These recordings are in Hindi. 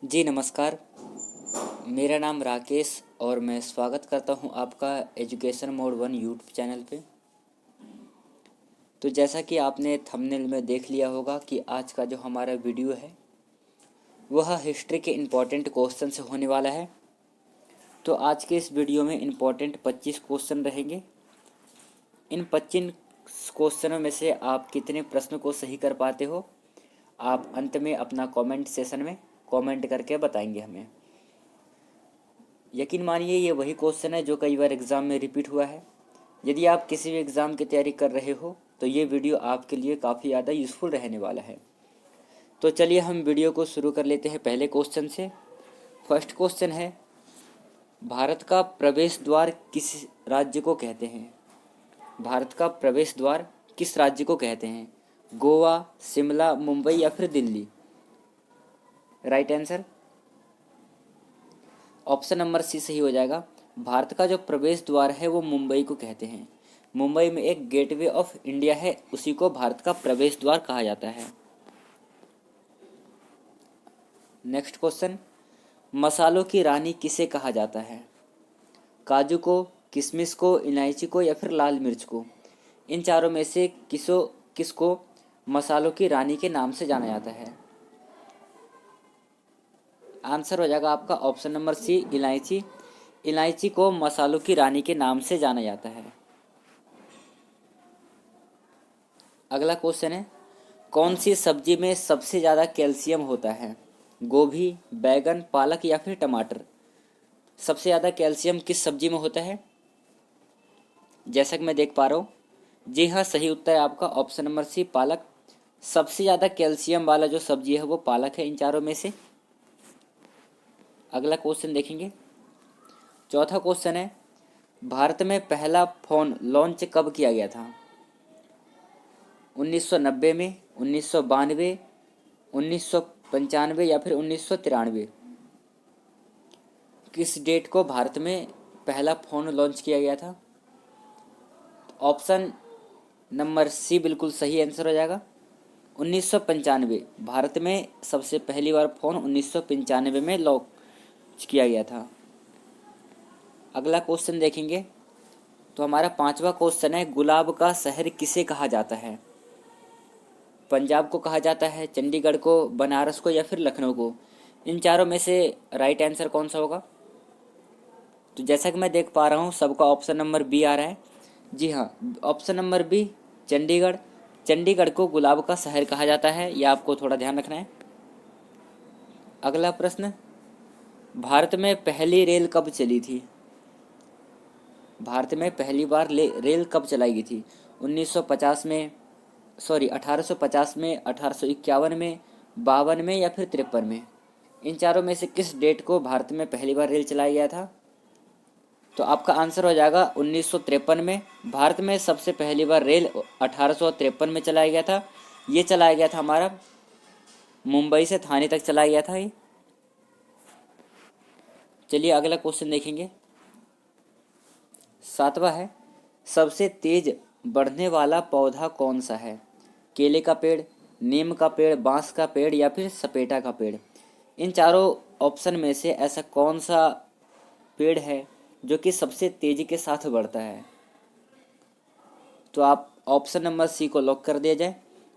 जी नमस्कार। मेरा नाम राकेश और मैं स्वागत करता हूं आपका एजुकेशन मोड 1 यूट्यूब चैनल पे। तो जैसा कि आपने थंबनेल में देख लिया होगा कि आज का जो हमारा वीडियो है वह हिस्ट्री के इम्पोर्टेंट क्वेश्चन से होने वाला है। तो आज के इस वीडियो में इम्पोर्टेंट 25 क्वेश्चन रहेंगे। इन 25 क्वेश्चनों में से आप कितने प्रश्न को सही कर पाते हो, आप अंत में अपना कमेंट सेशन में कमेंट करके बताएंगे हमें। यकीन मानिए ये वही क्वेश्चन है जो कई बार एग्ज़ाम में रिपीट हुआ है। यदि आप किसी भी एग्ज़ाम की तैयारी कर रहे हो तो ये वीडियो आपके लिए काफ़ी ज़्यादा यूज़फुल रहने वाला है। तो चलिए हम वीडियो को शुरू कर लेते हैं पहले क्वेश्चन से। फर्स्ट क्वेश्चन है, भारत का प्रवेश द्वार किस राज्य को कहते हैं? भारत का प्रवेश द्वार किस राज्य को कहते हैं? गोवा, शिमला, मुंबई या फिर Delhi? Right answer option number C सही हो जाएगा। भारत का जो प्रवेश द्वार है वो मुंबई को कहते हैं। मुंबई में एक गेटवे ऑफ इंडिया है, उसी को भारत का प्रवेश द्वार कहा जाता है। नेक्स्ट क्वेश्चन, मसालों की रानी किसे कहा जाता है? काजू को, किशमिश को, इलायची को या फिर लाल मिर्च को? इन चारों में से किसको मसालों की रानी के नाम से जाना जाता है? आंसर हो जाएगा आपका ऑप्शन नंबर सी, इलायची। इलायची को मसालों की रानी के नाम से जाना जाता है। अगला क्वेश्चन है, कौन सी सब्जी में सबसे ज़्यादा कैल्शियम होता है? गोभी, बैगन, पालक या फिर टमाटर? सबसे ज़्यादा कैल्शियम किस सब्जी में होता है? जैसा कि मैं देख पा रहा हूँ, जी हाँ, सही उत्तर है आपका ऑप्शन नंबर सी, पालक। सबसे ज़्यादा कैल्शियम वाला जो सब्जी है वो पालक है इन चारों में से। अगला क्वेश्चन देखेंगे। चौथा क्वेश्चन है, भारत में पहला फ़ोन लॉन्च कब किया गया था? 1990 में, 1992, 1995 या फिर 1993? किस डेट को भारत में पहला फ़ोन लॉन्च किया गया था? ऑप्शन नंबर सी बिल्कुल सही आंसर हो जाएगा। 1995 भारत में सबसे पहली बार फ़ोन 1995 में लॉन्च किया गया था। अगला क्वेश्चन देखेंगे तो हमारा पांचवा क्वेश्चन है, गुलाब का शहर किसे कहा जाता है? पंजाब को कहा जाता है, चंडीगढ़ को, बनारस को या फिर लखनऊ को? इन चारों में से राइट आंसर कौन सा होगा? तो जैसा कि मैं देख पा रहा हूँ सबका ऑप्शन नंबर बी आ रहा है। जी हाँ, option number B, Chandigarh. Chandigarh को गुलाब का शहर कहा जाता है, यह आपको थोड़ा ध्यान रखना है। अगला प्रश्न, भारत में पहली रेल कब चली थी? भारत में पहली बार रेल कब चलाई गई थी? 1950 में, सॉरी 1850 में, 1851 में, 52 में या फिर 53 में? इन चारों में से किस डेट को भारत में पहली बार रेल चलाया गया था? तो आपका आंसर हो जाएगा 1953 में। भारत में सबसे पहली बार रेल 1853 में चलाया गया था। ये चलाया गया था हमारा मुंबई से थाने तक चलाया गया था ये। चलिए अगला क्वेश्चन देखेंगे। सातवां है, सबसे तेज बढ़ने वाला पौधा कौन सा है? केले का पेड़, नीम का पेड़, बांस का पेड़ या फिर सपेटा का पेड़? इन चारों ऑप्शन में से ऐसा कौन सा पेड़ है जो कि सबसे तेजी के साथ बढ़ता है? तो आप ऑप्शन नंबर सी को लॉक कर दिया जाए।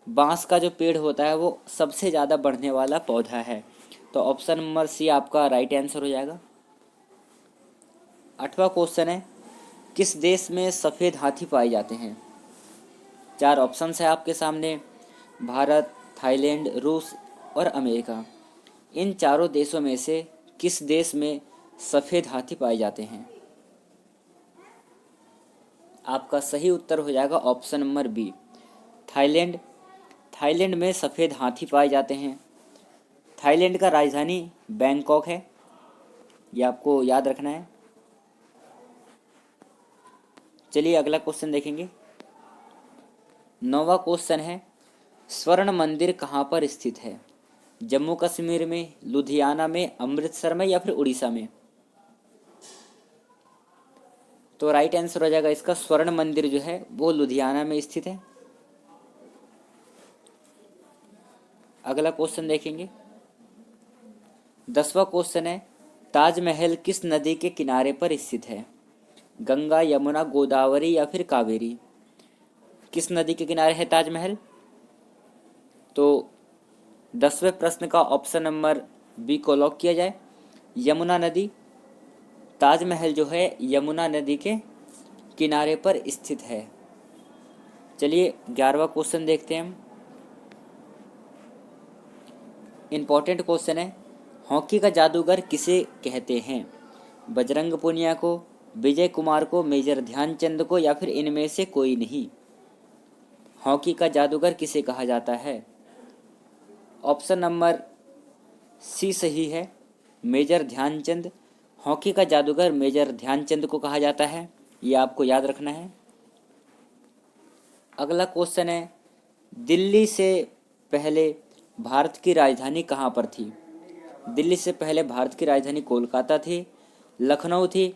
बांस का जो पेड़ होता है वो सबसे ज़्यादा बढ़ने वाला पौधा है, तो ऑप्शन नंबर सी आपका राइट आंसर हो जाएगा। आठवां क्वेश्चन है, किस देश में सफ़ेद हाथी पाए जाते हैं? चार ऑप्शन है आपके सामने, भारत, थाईलैंड, रूस और अमेरिका। इन चारों देशों में से किस देश में सफ़ेद हाथी पाए जाते हैं? आपका सही उत्तर हो जाएगा option number B, Thailand. Thailand में सफ़ेद हाथी पाए जाते हैं। थाईलैंड का राजधानी बैंकॉक है, ये आपको याद रखना है। चलिए अगला क्वेश्चन देखेंगे। नौवां क्वेश्चन है, स्वर्ण मंदिर कहाँ पर स्थित है? जम्मू कश्मीर में, लुधियाना में, अमृतसर में या फिर उड़ीसा में? तो राइट आंसर हो जाएगा इसका, स्वर्ण मंदिर जो है वो लुधियाना में स्थित है। अगला क्वेश्चन देखेंगे। 10वां क्वेश्चन है, ताजमहल किस नदी के किनारे पर स्थित है? गंगा, यमुना, गोदावरी या फिर कावेरी? किस नदी के किनारे है ताजमहल? तो 10वें प्रश्न का ऑप्शन नंबर बी को लॉक किया जाए, यमुना नदी। ताजमहल जो है यमुना नदी के किनारे पर स्थित है। चलिए 11वां क्वेश्चन देखते हैं हम। इंपॉर्टेंट क्वेश्चन है, हॉकी का जादूगर किसे कहते हैं? बजरंग पूनिया को, विजय कुमार को, मेजर ध्यानचंद को या फिर इनमें से कोई नहीं? हॉकी का जादूगर किसे कहा जाता है? ऑप्शन नंबर सी सही है, मेजर ध्यानचंद। हॉकी का जादूगर मेजर ध्यानचंद को कहा जाता है, ये आपको याद रखना है। अगला क्वेश्चन है, दिल्ली से पहले भारत की राजधानी कहाँ पर थी? दिल्ली से पहले भारत की राजधानी कोलकाता थी, लखनऊ थी,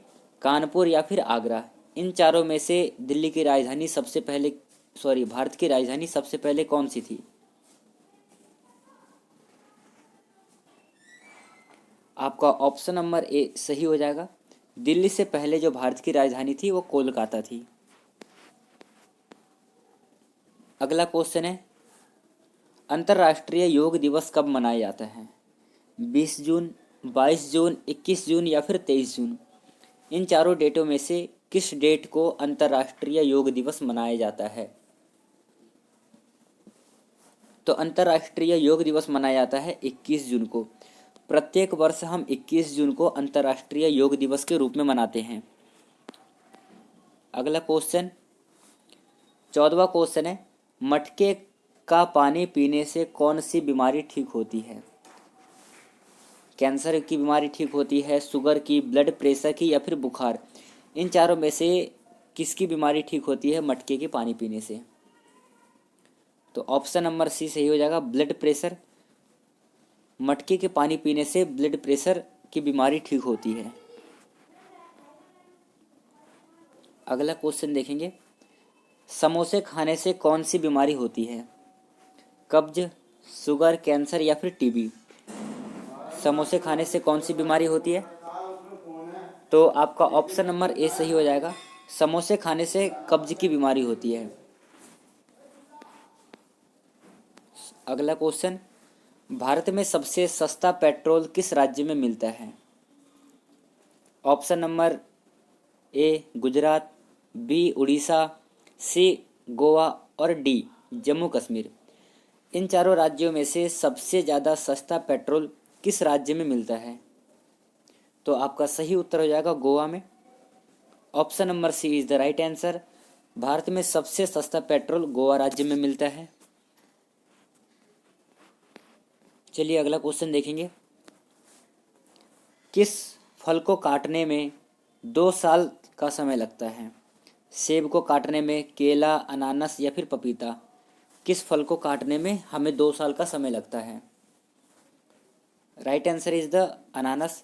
कानपुर या फिर आगरा? इन चारों में से दिल्ली की राजधानी सबसे पहले भारत की राजधानी सबसे पहले कौन सी थी? आपका ऑप्शन नंबर ए सही हो जाएगा। दिल्ली से पहले जो भारत की राजधानी थी वो कोलकाता थी। अगला क्वेश्चन है, अंतर्राष्ट्रीय योग दिवस कब मनाया जाता है? 20 जून, 22 जून, 21 जून या फिर 23 जून? इन चारों डेटों में से किस डेट को अंतर्राष्ट्रीय योग दिवस मनाया जाता है? तो अंतर्राष्ट्रीय योग दिवस मनाया जाता है 21 जून को। प्रत्येक वर्ष हम 21 जून को अंतर्राष्ट्रीय योग दिवस के रूप में मनाते हैं। अगला क्वेश्चन 14वां क्वेश्चन है, मटके का पानी पीने से कौन सी बीमारी ठीक होती है? कैंसर की बीमारी ठीक होती है, शुगर की, ब्लड प्रेशर की या फिर बुखार? इन चारों में से किसकी बीमारी ठीक होती है मटके के पानी पीने से? तो ऑप्शन नंबर सी सही हो जाएगा, ब्लड प्रेशर। मटके के पानी पीने से ब्लड प्रेशर की बीमारी ठीक होती है। अगला क्वेश्चन देखेंगे, समोसे खाने से कौन सी बीमारी होती है? कब्ज, शुगर, कैंसर या फिर टीबी? समोसे खाने से कौन सी बीमारी होती है? तो आपका ऑप्शन नंबर ए सही हो जाएगा, समोसे खाने से कब्ज की बीमारी होती है। अगला क्वेश्चन, भारत में सबसे सस्ता पेट्रोल किस राज्य में मिलता है? Option number A Gujarat, B Orissa, C Goa और डी जम्मू कश्मीर? इन चारों राज्यों में से सबसे ज़्यादा सस्ता पेट्रोल किस राज्य में मिलता है? तो आपका सही उत्तर हो जाएगा गोवा में। Option number C is the right answer. Bharat में सबसे सस्ता पेट्रोल गोवा राज्य में मिलता है। चलिए अगला क्वेश्चन देखेंगे, किस फल को काटने में 2 साल का समय लगता है? सेब को काटने में, केला, अनानास या फिर पपीता? किस फल को काटने में हमें 2 साल का समय लगता है? राइट आंसर इज द अनानास।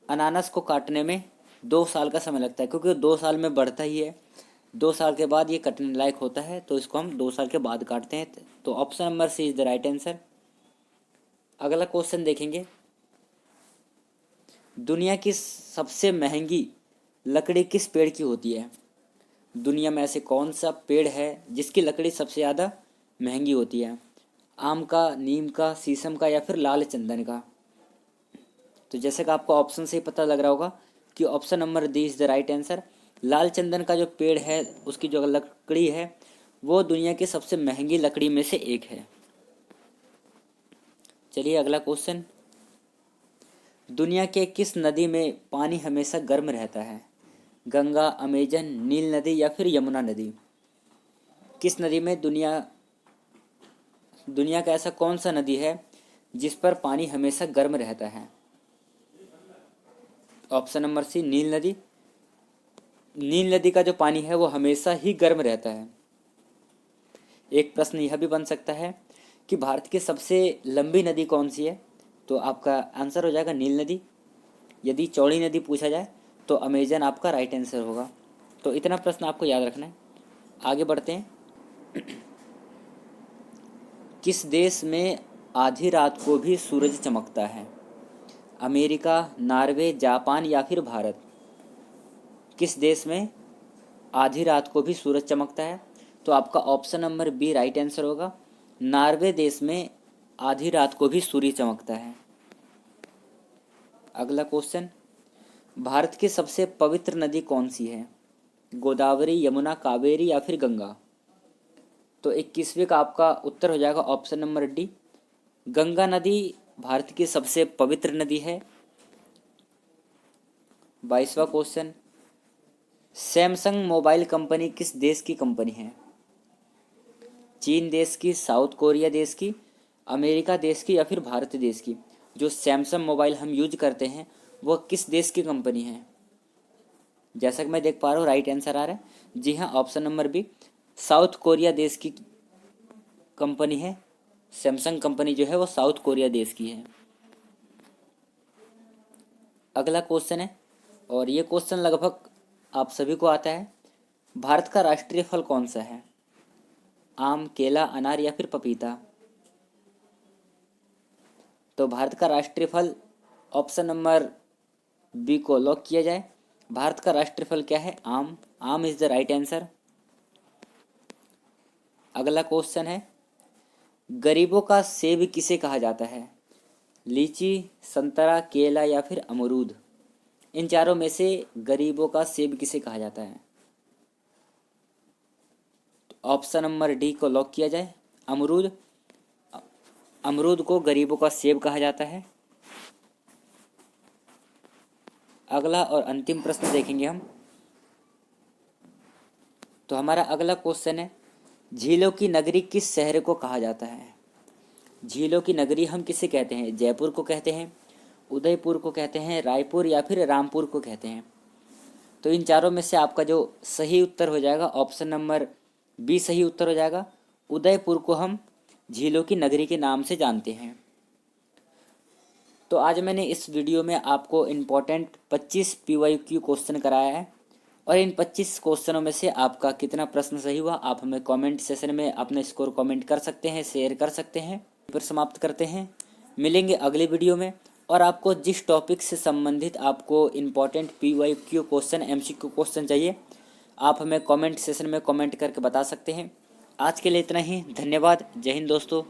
अनानास को काटने में 2 साल का समय लगता है, क्योंकि 2 साल में बढ़ता ही है। 2 साल के बाद ये कटने लायक होता है, तो इसको हम 2 साल के बाद काटते हैं। तो option number C is the right answer. अगला क्वेश्चन देखेंगे, दुनिया की सबसे महंगी लकड़ी किस पेड़ की होती है? दुनिया में ऐसे कौन सा पेड़ है जिसकी लकड़ी सबसे ज़्यादा महंगी होती है? आम का, नीम का, शीशम का या फिर लाल चंदन का? तो जैसे कि आपको ऑप्शन से ही पता लग रहा होगा कि option number D is the right answer. लाल चंदन का जो पेड़ है उसकी जो लकड़ी है वो दुनिया की सबसे महंगी लकड़ी में से एक है। चलिए अगला क्वेश्चन, दुनिया के किस नदी में पानी हमेशा गर्म रहता है? गंगा, अमेजन, नील नदी या फिर यमुना नदी? किस नदी में दुनिया का ऐसा कौन सा नदी है जिस पर पानी हमेशा गर्म रहता है? ऑप्शन नंबर सी नील नदी। नील नदी का जो पानी है वो हमेशा ही गर्म रहता है। एक प्रश्न यह भी बन सकता है कि भारत की सबसे लंबी नदी कौन सी है? तो आपका आंसर हो जाएगा नील नदी। यदि चौड़ी नदी पूछा जाए तो अमेजन आपका राइट आंसर होगा। तो इतना प्रश्न आपको याद रखना है। आगे बढ़ते हैं, किस देश में आधी रात को भी सूरज चमकता है? अमेरिका, नॉर्वे, जापान या फिर भारत? किस देश में आधी रात को भी सूरज चमकता है? तो आपका option number B right answer होगा। नॉर्वे देश में आधी रात को भी सूर्य चमकता है। अगला क्वेश्चन, भारत की सबसे पवित्र नदी कौन सी है? गोदावरी, यमुना, कावेरी या फिर गंगा? तो 21वें का आपका उत्तर हो जाएगा ऑप्शन नंबर डी, गंगा नदी भारत की सबसे पवित्र नदी है। 22वां क्वेश्चन, सैमसंग मोबाइल कंपनी किस देश की कंपनी है? चीन देश की, साउथ कोरिया देश की, अमेरिका देश की या फिर भारत देश की? जो सैमसंग मोबाइल हम यूज करते हैं वो किस देश की कंपनी है? जैसा कि मैं देख पा रहा हूँ राइट आंसर आ रहा है। जी हाँ, option number B, South Korea देश की कंपनी है। सैमसंग कंपनी जो है वो साउथ कोरिया देश की है। अगला क्वेश्चन है, और ये क्वेश्चन लगभग आप सभी को आता है। भारत का राष्ट्रीय फल कौन सा है? आम, केला, अनार या फिर पपीता? तो भारत का राष्ट्रीय फल ऑप्शन नंबर बी को लॉक किया जाए। भारत का राष्ट्रीय फल क्या है? आम। आम इज द राइट आंसर। अगला क्वेश्चन है, गरीबों का सेब किसे कहा जाता है? लीची, संतरा, केला या फिर अमरूद? इन चारों में से गरीबों का सेब किसे कहा जाता है? तो ऑप्शन नंबर डी को लॉक किया जाए। अमरूद। अमरूद को गरीबों का सेब कहा जाता है। अगला और अंतिम प्रश्न देखेंगे हम। तो हमारा अगला क्वेश्चन है, झीलों की नगरी किस शहर को कहा जाता है? झीलों की नगरी हम किसे कहते हैं? जयपुर को कहते हैं, उदयपुर को कहते हैं, रायपुर या फिर रामपुर को कहते हैं? तो इन चारों में से आपका जो सही उत्तर हो जाएगा ऑप्शन नंबर बी सही उत्तर हो जाएगा। उदयपुर को हम झीलों की नगरी के नाम से जानते हैं। तो आज मैंने इस वीडियो में आपको इम्पोर्टेंट 25 PYQ क्वेश्चन कराया है, और इन 25 क्वेश्चनों में से आपका कितना प्रश्न सही हुआ आप हमें कमेंट सेशन में अपना स्कोर कमेंट कर सकते हैं, शेयर कर सकते हैं। पर समाप्त करते हैं, मिलेंगे अगले वीडियो में। और आपको जिस टॉपिक से संबंधित आपको important PYQ question, MCQ question चाहिए, आप हमें कमेंट सेशन में कमेंट करके बता सकते हैं। आज के लिए इतना ही, धन्यवाद। जय हिंद दोस्तों।